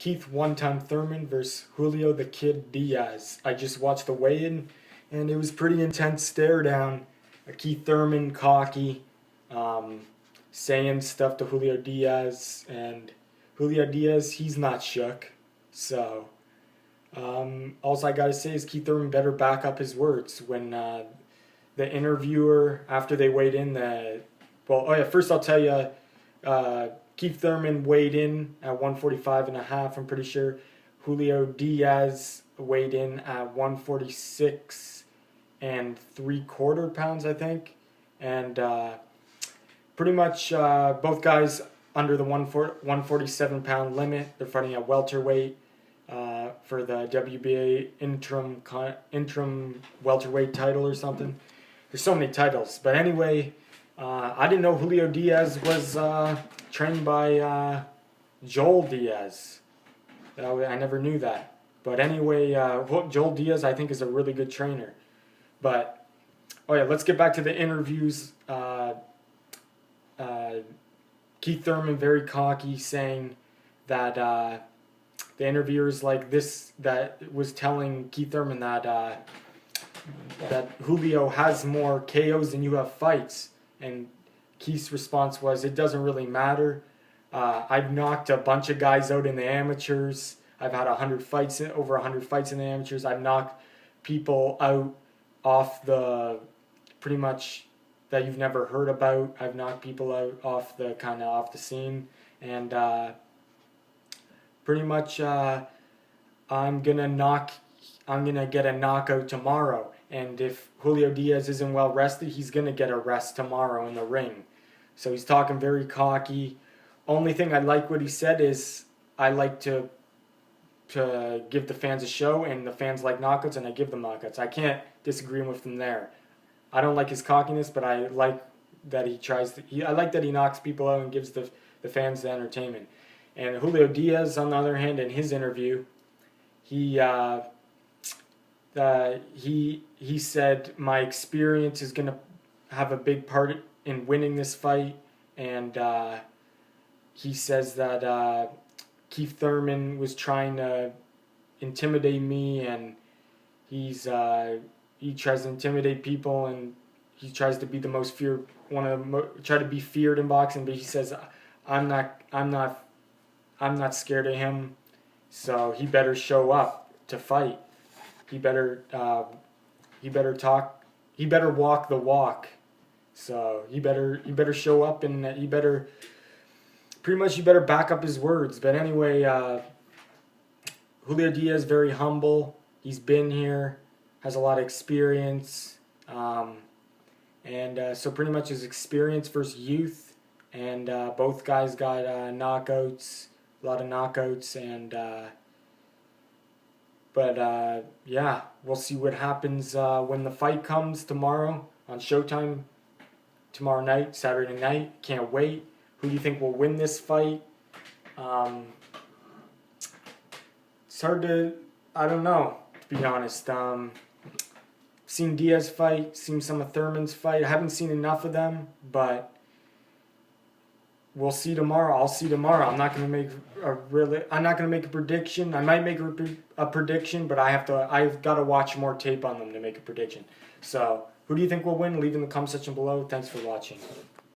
Keith One-Time Thurman versus Julio the Kid Diaz. I just watched the weigh-in, and it was pretty intense stare down. Keith Thurman cocky, saying stuff to Julio Diaz, and Julio Diaz, he's not shook. So, all I gotta say is Keith Thurman better back up his words. When the interviewer, after they weighed in, first I'll tell you, Keith Thurman weighed in at 145.5, I'm pretty sure. Julio Diaz weighed in at 146.75 pounds, I think. And pretty much both guys under the 147-pound limit. They're fighting at welterweight for the WBA interim welterweight title or something. There's so many titles. But anyway, I didn't know Julio Diaz was trained by Joel Diaz. I never knew that. But anyway, Joel Diaz, I think, is a really good trainer. But, let's get back to the interviews. Keith Thurman, very cocky, saying that the interviewers that was telling Keith Thurman that Julio has more KOs than you have fights. And Keith's response was, it doesn't really matter. I've knocked a bunch of guys out in the amateurs. I've had over 100 fights in the amateurs. I've knocked people out off the, pretty much, that you've never heard about. I've knocked people out off the scene. And pretty much I'm gonna get a knockout tomorrow. And if Julio Diaz isn't well rested, he's gonna get a rest tomorrow in the ring. So he's talking very cocky. Only thing I like what he said is I like to give the fans a show, and the fans like knockouts, and I give them knockouts. I can't disagree with him there. I don't like his cockiness, but I like that I like that he knocks people out and gives the fans the entertainment. And Julio Diaz, on the other hand, in his interview, he said my experience is going to have a big part in winning this fight, and he says that Keith Thurman was trying to intimidate me, and he tries to intimidate people, and he tries to be the most feared, try to be feared in boxing. But he says, I'm not scared of him, so he better show up to fight. He better walk the walk. So he better show up, and he better back up his words. But anyway, Julio Diaz, very humble. He's been here, has a lot of experience, and so pretty much his experience versus youth. And both guys got knockouts, a lot of knockouts, and we'll see what happens when the fight comes tomorrow on Showtime. Tomorrow night, Saturday night. Can't wait. Who do you think will win this fight? It's hard to, I don't know, to be honest. Seen Diaz fight, seen some of Thurman's fight. I haven't seen enough of them, but we'll see tomorrow. I'll see tomorrow. I'm not going to make a prediction. I might make a prediction, but I've got to watch more tape on them to make a prediction. So, who do you think will win? Leave in the comment section below. Thanks for watching.